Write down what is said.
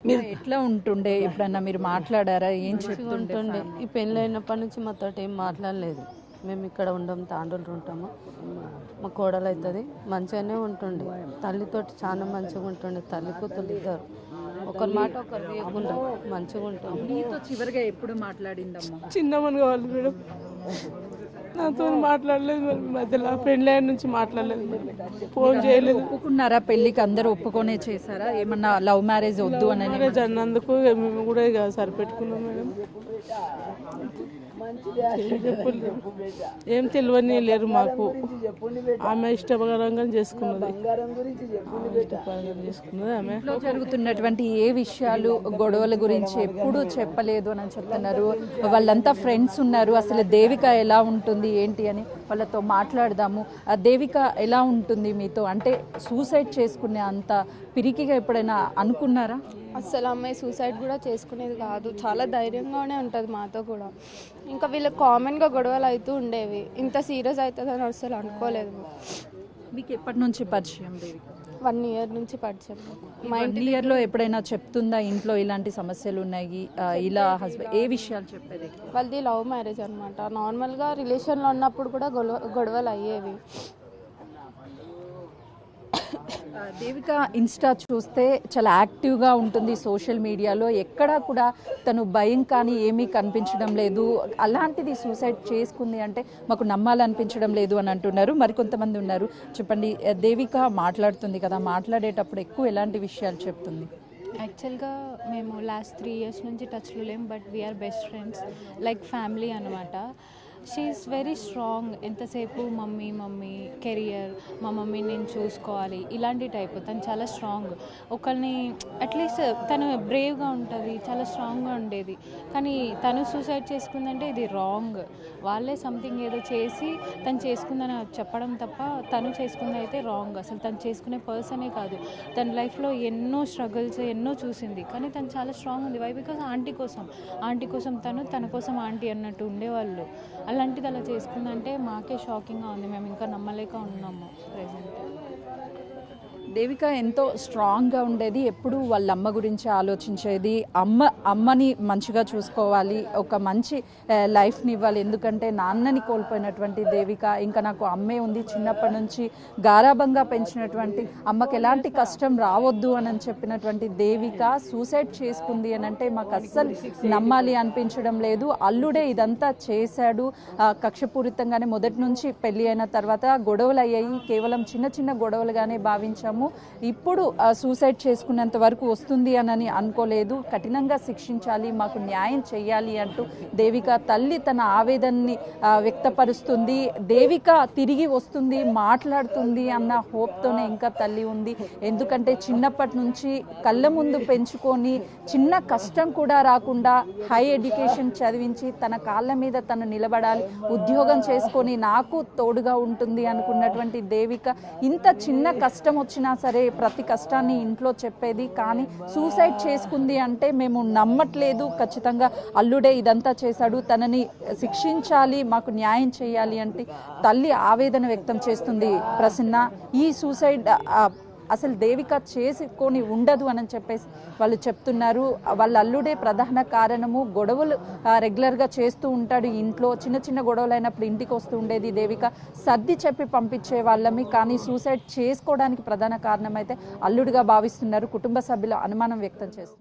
మీరు ఎట్లా ఉంటుండే? ఎప్పుడన్నా మీరు మాట్లాడారా? ఏం చెప్తుంటుండే? ఈ పెళ్ళి అయినప్పటి నుంచి మాతో ఏం మాట్లాడలేదు. మేము ఇక్కడ ఉండం, తాండూలు ఉంటాము. మా కోడలు అవుతుంది, మంచిగానే ఉంటుండే. తల్లితోటి చాలా మంచిగా ఉంటుండే. తల్లి కూతురు ఇద్దరు ఒకరి మాట ఒకరు వేయకుండా మంచిగా ఉంటుంది. మీతో చివరిగా ఎప్పుడు మాట్లాడిందమ్మా? చిన్నమని కావాలి మేడం, నాతో మాట్లాడలేదు. మరి మధ్యలో పెళ్ళి నుంచి మాట్లాడలేదు మేడం, ఫోన్ చేయలేదు. ఒప్పుకున్నారా పెళ్ళికి? అందరూ ఒప్పుకొనే చేశారా? ఏమన్నా లవ్ మ్యారేజ్ వద్దు అని మ్యారేజ్ అన్నందుకు మేము కూడా ఇక సరిపెట్టుకున్నాం మేడం. ఏం తెలియని లేరు మాకు. ఆమె ఇష్టపరంగా చేసుకున్నది, ఆమె. జరుగుతున్నటువంటి ఏ విషయాలు, గొడవల గురించి ఎప్పుడు చెప్పలేదు అని చెప్తున్నారు. వాళ్ళంతా ఫ్రెండ్స్ ఉన్నారు. అసలు దేవిక ఎలా ఉంటుంది ఏంటి అని వాళ్ళతో మాట్లాడదాము. ఆ దేవిక ఎలా ఉంటుంది మీతో? అంటే సూసైడ్ చేసుకునే అంత పిరికిగా ఎప్పుడైనా అనుకున్నారా? అస్సలు అమ్మాయి సూసైడ్ కూడా చేసుకునేది కాదు. చాలా ధైర్యంగానే ఉంటుంది మాతో కూడా. ఇంకా వీళ్ళకి కామన్గా గొడవలు అవుతూ ఉండేవి. ఇంత సీరియస్ అవుతుందని అసలు అనుకోలేదు. మీకు ఎప్పటి నుంచి పరిచయం దేవిక? 1 year నుంచి పరిచయం. మా 1 yearలో ఎప్పుడైనా చెప్తుందా ఇంట్లో ఇలాంటి సమస్యలు ఉన్నాయి, ఇలా హస్బెండ్? ఏ విషయాలు చెప్పేది? వాళ్ళది లవ్ మ్యారేజ్ అనమాట. నార్మల్గా రిలేషన్లో ఉన్నప్పుడు కూడా గొడవలు అయ్యేవి. దేవిక ఇన్స్టా చూస్తే చాలా యాక్టివ్గా ఉంటుంది సోషల్ మీడియాలో. ఎక్కడా కూడా తను భయం కానీ ఏమీ కనిపించడం లేదు. అలాంటిది సూసైడ్ చేసుకుంది అంటే మాకు నమ్మాలనిపించడం లేదు అని అంటున్నారు. మరికొంతమంది ఉన్నారు. చెప్పండి, దేవిక మాట్లాడుతుంది కదా, మాట్లాడేటప్పుడు ఎక్కువ ఎలాంటి విషయాలు చెప్తుంది? యాక్చువల్గా మేము లాస్ట్ 3 years నుంచి టచ్లో లేం, but we're best friends, like family అనమాట. She is very strong. ఎంతసేపు మమ్మీ మమ్మీ కెరియర్, మా మమ్మీని నేను చూసుకోవాలి, ఇలాంటి టైప్. తను చాలా స్ట్రాంగ్. ఒకరిని అట్లీస్ట్ తను బ్రేవ్గా ఉంటుంది, చాలా స్ట్రాంగ్గా ఉండేది. కానీ తను సూసైడ్ చేసుకుందంటే ఇది రాంగ్. వాళ్ళే సంథింగ్ ఏదో చేసి తను చేసుకుందని చెప్పడం తప్ప తను చేసుకుంది అయితే రాంగ్. అసలు తను చేసుకునే పర్సనే కాదు. తన లైఫ్లో ఎన్నో స్ట్రగుల్స్ ఎన్నో చూసింది, కానీ తను చాలా స్ట్రాంగ్ ఉంది. వై? బికాస్ ఆంటీ కోసం తన కోసం ఆంటీ అన్నట్టు ఉండేవాళ్ళు. అలాంటిది అలా చేసుకుందంటే మాకే షాకింగ్గా ఉంది. మేము ఇంకా నమ్మలేక ఉన్నాము ప్రెజెంట్. దేవిక ఎంతో స్ట్రాంగ్గా ఉండేది. ఎప్పుడు వాళ్ళ అమ్మ గురించి ఆలోచించేది. అమ్మని మంచిగా చూసుకోవాలి, ఒక మంచి లైఫ్ని ఇవ్వాలి. ఎందుకంటే నాన్నని కోల్పోయినటువంటి దేవిక, ఇంకా నాకు అమ్మే ఉంది, చిన్నప్పటి నుంచి గారాబంగా పెంచినటువంటి అమ్మకి ఎలాంటి కష్టం రావద్దు అని చెప్పినటువంటి దేవిక సూసైడ్ చేసుకుంది అని అంటే మాకు అస్సలు నమ్మాలి అనిపించడం లేదు. అల్లుడే ఇదంతా చేశాడు. కక్షపూరితంగానే మొదటి నుంచి పెళ్ళి అయిన తర్వాత గొడవలు అయ్యాయి. కేవలం చిన్న చిన్న గొడవలుగానే భావించాము. ఇప్పుడు సూసైడ్ చేసుకునేంత వరకు వస్తుంది అని అనుకోలేదు. కఠినంగా శిక్షించాలి, మాకు న్యాయం చేయాలి అంటూ దేవిక తల్లి తన ఆవేదనని వ్యక్తపరుస్తుంది. దేవిక తిరిగి వస్తుంది, మాట్లాడుతుంది అన్న హోప్తోనే ఇంకా తల్లి ఉంది. ఎందుకంటే చిన్నప్పటి నుంచి కళ్ళ ముందు పెంచుకొని చిన్న కష్టం కూడా రాకుండా హై ఎడ్యుకేషన్ చదివించి తన కాళ్ళ మీద తను నిలబడాలి, ఉద్యోగం చేసుకొని నాకు తోడుగా ఉంటుంది అనుకున్నటువంటి దేవిక ఇంత చిన్న కష్టం వచ్చినా సరే ప్రతి కష్టాన్ని ఇంట్లో చెప్పేది. కానీ సూసైడ్ చేసుకుంది అంటే మేము నమ్మట్లేదు. ఖచ్చితంగా అల్లుడే ఇదంతా చేశాడు, తనని శిక్షించాలి, మాకు న్యాయం చేయాలి అంటే తల్లి ఆవేదన వ్యక్తం చేస్తుంది. ప్రసన్న, ఈ సూసైడ్ అసలు దేవిక చేసుకొని ఉండదు అని చెప్పేసి వాళ్ళు చెప్తున్నారు. వాళ్ళ అల్లుడే ప్రధాన కారణము. గొడవలు రెగ్యులర్గా చేస్తూ ఉంటాడు ఇంట్లో. చిన్న చిన్న గొడవలు అయినప్పుడు ఇంటికి వస్తూ ఉండేది దేవిక. సర్ది చెప్పి పంపించే వాళ్ళమి, కానీ సూసైడ్ చేసుకోవడానికి ప్రధాన కారణం అయితే అల్లుడిగా భావిస్తున్నారు. కుటుంబ సభ్యులు అనుమానం వ్యక్తం చేస్తున్నారు.